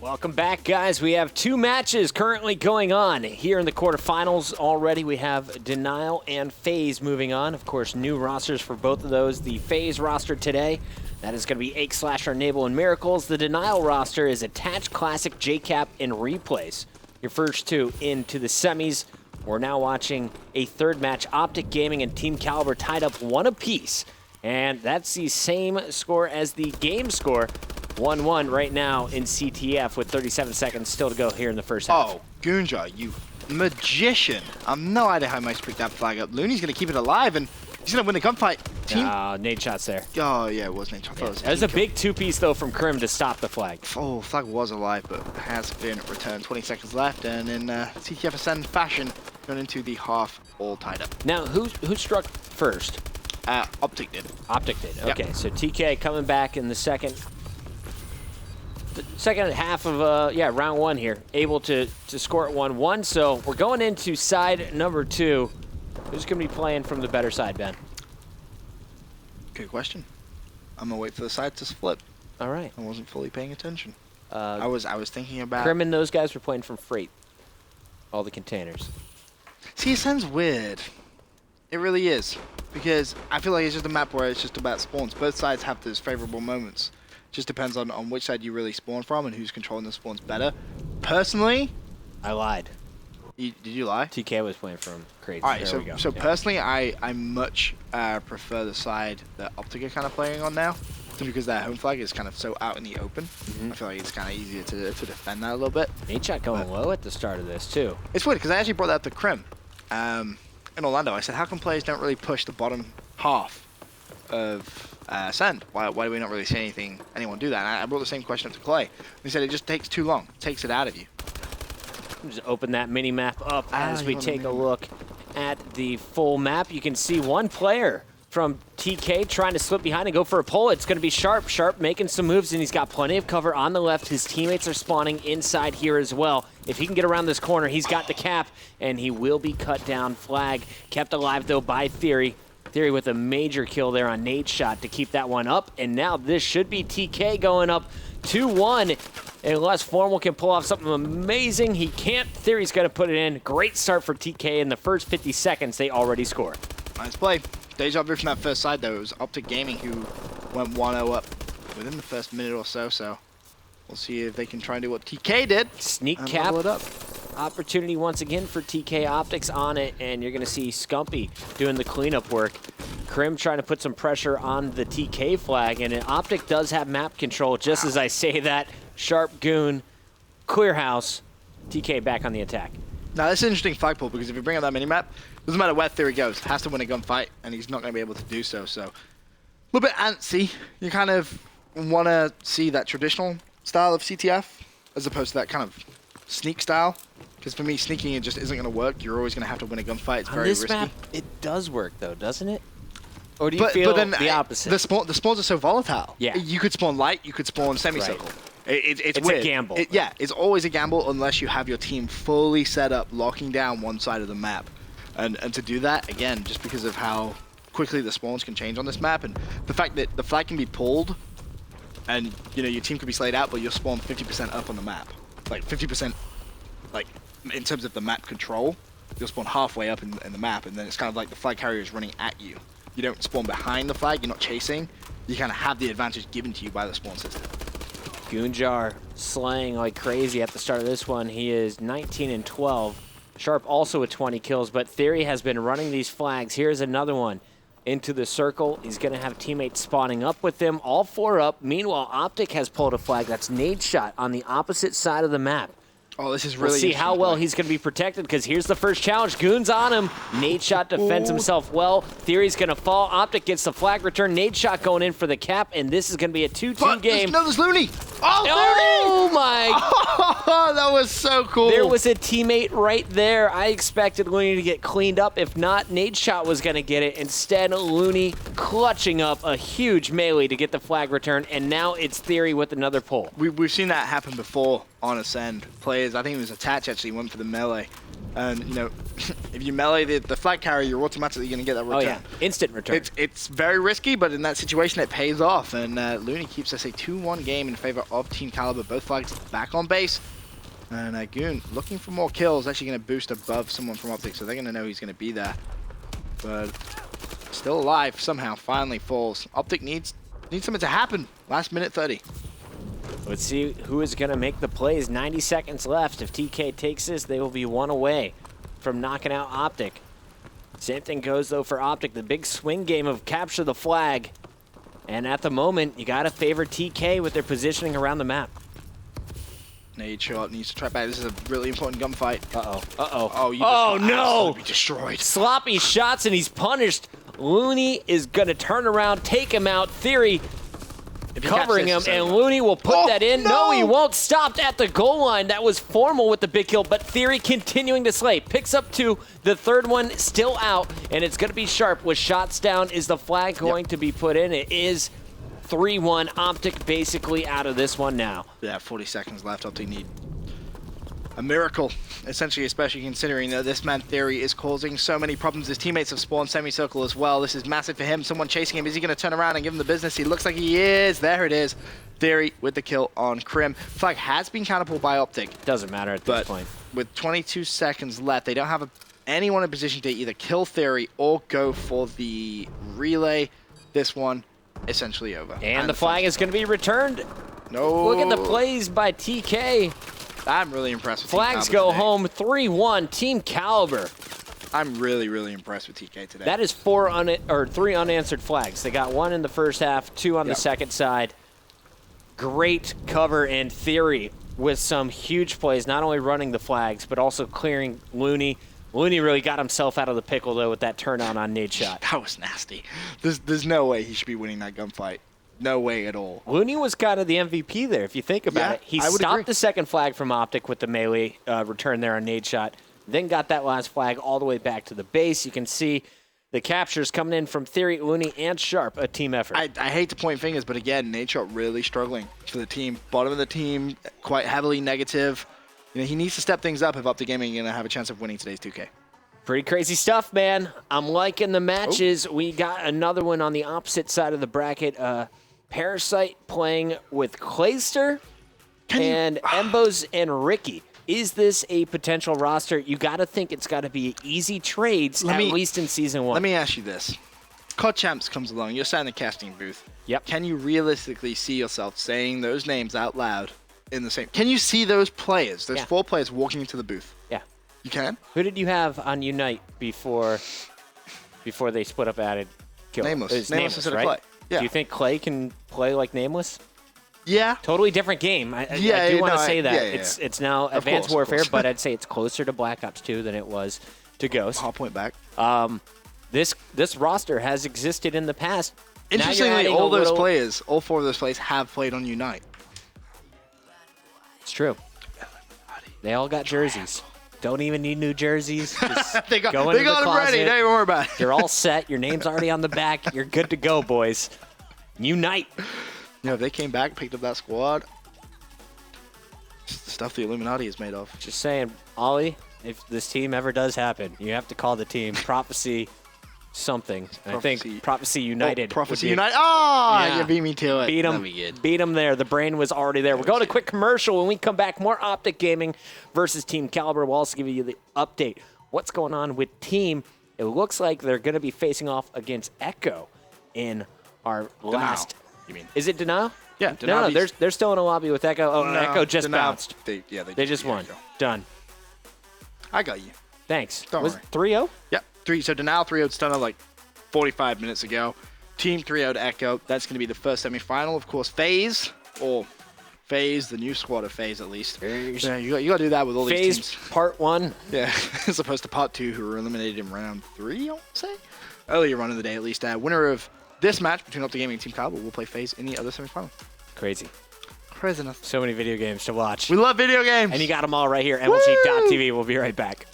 Welcome back, guys. We have two matches currently going on here in the quarterfinals already. We have Denial and FaZe moving on. Of course, new rosters for both of those. The FaZe roster today, that is going to be Ake, Slasher, Enable, and Miracles. The Denial roster is Attach, Classic, JCap, and Replays. Your first two into the semis. We're now watching a third match. OpTic Gaming and Team Kaliber tied up 1 apiece. And that's the same score as the game score. 1-1 right now in CTF with 37 seconds still to go here in the first half. Oh, Goonjar, you magician. I have no idea how he managed to pick that flag up. Looney's going to keep it alive, and he's going to win the gunfight. Nade shots there. Oh, yeah, it was Nade shot. Yeah. That was a big two-piece, though, from Krim to stop the flag. Oh, flag was alive, but has been returned. 20 seconds left, and in CTF Ascend fashion, going into the half all tied up. Now, who struck first? OpTic did. OpTic did. Okay, yep. So TK coming back in the second half of round 1 here, able to score at 1-1. So we're going into side number 2. Who's going to be playing from the better side, Ben? Good question. I'm gonna wait for the side to split. All right. I wasn't fully paying attention. I was thinking about. Krim and those guys were playing from freight. All the containers. See, Ascend's weird. It really is, because I feel like it's just a map where it's just about spawns. Both sides have those favorable moments. Just depends on which side you really spawn from and who's controlling the spawns better. Personally, I lied. Did you lie? TK was playing from crazy. All right, there so personally, I much prefer the side that OpTic are kind of playing on now, simply because their home flag is kind of so out in the open. I feel like it's kind of easier to defend that a little bit. Nade shot going low at the start of this too. It's weird because I actually brought that up to Krim in Orlando. I said, how come players don't really push the bottom half of Ascend? Why do we not really see anyone do that? And I brought the same question up to Clay. He said it just takes too long. It takes it out of you. Just open that mini map up as we take a look at the full map. You can see one player from TK trying to slip behind and go for a pull. It's going to be Sharp. Sharp making some moves, and he's got plenty of cover on the left. His teammates are spawning inside here as well. If he can get around this corner, he's got the cap, and he will be cut down. Flag kept alive, though, by Theory. Theory with a major kill there on Nade shot to keep that one up. And now this should be TK going up 2-1. Unless Formal can pull off something amazing, he can't. Theory's going to put it in. Great start for TK in the first 50 seconds. They already score. Nice play. Deja vu from that first side, though. It was OpTic Gaming who went 1-0 up within the first minute or so. So we'll see if they can try and do what TK did. Sneak cap. It up. Opportunity once again for TK. OpTic's on it, and you're going to see Scumpy doing the cleanup work. Krim trying to put some pressure on the TK flag, and OpTic does have map control. Just as I say that, Sharp, Goon, clear house, TK back on the attack. Now, this is an interesting flag pull, because if you bring up that mini-map, doesn't matter where Theory goes, has to win a gunfight, and he's not going to be able to do so. So, a little bit antsy. You kind of want to see that traditional style of CTF, as opposed to that kind of sneak style. Because for me, sneaking it just isn't going to work. You're always going to have to win a gunfight. It's very risky. On this map, it does work, though, doesn't it? Or do you feel the opposite? The spawns are so volatile. Yeah. You could spawn light, you could spawn semicircle. Right. It's weird. A gamble. Yeah, it's always a gamble unless you have your team fully set up, locking down one side of the map. And to do that, again, just because of how quickly the spawns can change on this map, and the fact that the flag can be pulled, and your team could be slayed out, but you'll spawn 50% up on the map. Like 50%, like in terms of the map control, you'll spawn halfway up in the map, and then it's kind of like the flag carrier is running at you. You don't spawn behind the flag, you're not chasing. You kind of have the advantage given to you by the spawn system. Goonjar slaying like crazy at the start of this one. He is 19-12. Sharp also with 20 kills, but Theory has been running these flags. Here's another one into the circle. He's going to have teammates spawning up with him, all 4 up. Meanwhile, OpTic has pulled a flag. That's Nade shot on the opposite side of the map. Oh, this is really We'll see how well he's going to be protected, because here's the first challenge. Goon's on him. Nade shot defends himself well. Theory's going to fall. OpTic gets the flag return. Nade shot going in for the cap, and this is going to be a 2-2 game. No, there's Looney. Oh, my. Oh, that was so cool. There was a teammate right there. I expected Looney to get cleaned up. If not, Nade shot was going to get it. Instead, Looney clutching up a huge melee to get the flag return, and now it's Theory with another pull. We've seen that happen before on Ascend. Players, I think it was Attach actually, went for the melee And, you know, if you melee the flag carrier, you're automatically going to get that return. Oh, yeah. Instant return. It's very risky, but in that situation, it pays off. And Looney keeps us a 2-1 game in favor of Team Kaliber. Both flags back on base. And Goon looking for more kills, actually going to boost above someone from OpTic, so they're going to know he's going to be there. But still alive somehow, finally falls. OpTic needs something to happen. Last minute 30. Let's see who is going to make the plays. 90 seconds left. If TK takes this, they will be one away from knocking out OpTic. Same thing goes, though, for OpTic. The big swing game of capture the flag. And at the moment, you got to favor TK with their positioning around the map. Nade shot needs to track back. This is a really important gunfight. Uh-oh. Uh-oh. Oh, no! Be destroyed. Sloppy shots, and he's punished. Looney is going to turn around, take him out. Theory covering him, and Looney will put that in. No, he won't. Stopped at the goal line. That was formal with the big kill, but Theory continuing to slay. Picks up 2. The third one still out, and it's going to be Sharp with shots down. Is the flag going to be put in? It is 3-1. OpTic basically out of this one now. Yeah, 40 seconds left. OpTic need a miracle, essentially, especially considering that this man Theory is causing so many problems. His teammates have spawned semicircle as well. This is massive for him. Someone chasing him. Is he going to turn around and give him the business? He looks like he is. There it is. Theory with the kill on Krim. Flag has been counterpulled by OpTic. Doesn't matter at this point. With 22 seconds left, they don't have anyone in position to either kill Theory or go for the relay. This one essentially over. And the flag is going to be returned. No. Look at the plays by TK. I'm really impressed with Flags Team go today. home, 3-1, Team Kaliber. I'm really, really impressed with TK today. That is 3 unanswered flags. They got 1 in the first half, 2 on the second side. Great cover and Theory with some huge plays, not only running the flags, but also clearing Looney. Looney really got himself out of the pickle, though, with that turnout on nade shot. That was nasty. There's no way he should be winning that gunfight. No way at all. Looney was kind of the MVP there, if you think about it. He stopped the second flag from OpTic with the melee return there on nade shot, then got that last flag all the way back to the base. You can see the captures coming in from Theory, Looney, and Sharp, a team effort. I hate to point fingers, but again, nade shot really struggling for the team. Bottom of the team, quite heavily negative. You know, he needs to step things up if OpTic Gaming is going to have a chance of winning today's 2K. Pretty crazy stuff, man. I'm liking the matches. We got another one on the opposite side of the bracket. Parasite playing with Clayster and Embos and Ricky. Is this a potential roster? You got to think it's got to be easy trades, at least in Season 1. Let me ask you this. COD Champs comes along. You're sat in the casting booth. Yep. Can you realistically see yourself saying those names out loud in the same? Can you see those players, those 4 players walking into the booth? Yeah. You can? Who did you have on Unite before they split up added kill? Nameless. Nameless, right? Clay. Yeah. Do you think Clay can play like Nameless? Yeah. Totally different game. I do want to say that. It's now Advanced Warfare, but I'd say it's closer to Black Ops 2 than it was to Ghost. Hot point back. This roster has existed in the past. Interestingly, all 4 of those players have played on Unite. It's true. They all got jerseys. Don't even need new jerseys. Just they got them ready. Don't even worry about it. You're all set. Your name's already on the back. You're good to go, boys. Unite. You know, if they came back, picked up that squad, it's the stuff the Illuminati is made of. Just saying, Ollie, if this team ever does happen, you have to call the team Prophecy something. I think Prophecy United. Prophecy United. Oh, yeah. You beat me to it. Beat them there. The brain was already there. We're going to a quick commercial. When we come back, more OpTic Gaming versus Team Kaliber. We'll also give you the update. What's going on with Team? It looks like they're going to be facing off against Echo in our last. You mean? Is it Denial? Yeah, No, they're still in a lobby with Echo. Oh, no, Echo just bounced. They just won. Echo. Done. I got you. Thanks. Don't was worry. 3-0? Yep. So Denial 3-0'd Stunner like 45 minutes ago. Team 3-0'd Echo. That's going to be the first semifinal. Of course, FaZe, the new squad of FaZe at least. Yeah, you got to do that with all these teams. FaZe Part 1. Yeah, as opposed to Part 2, who were eliminated in round 3, I want to say. Earlier on in the day, at least. Winner of this match between OpTic Gaming and Team Kaliber will play FaZe in the other semifinal. Crazy. Craziness. So many video games to watch. We love video games. And you got them all right here. MLG.tv. We'll be right back.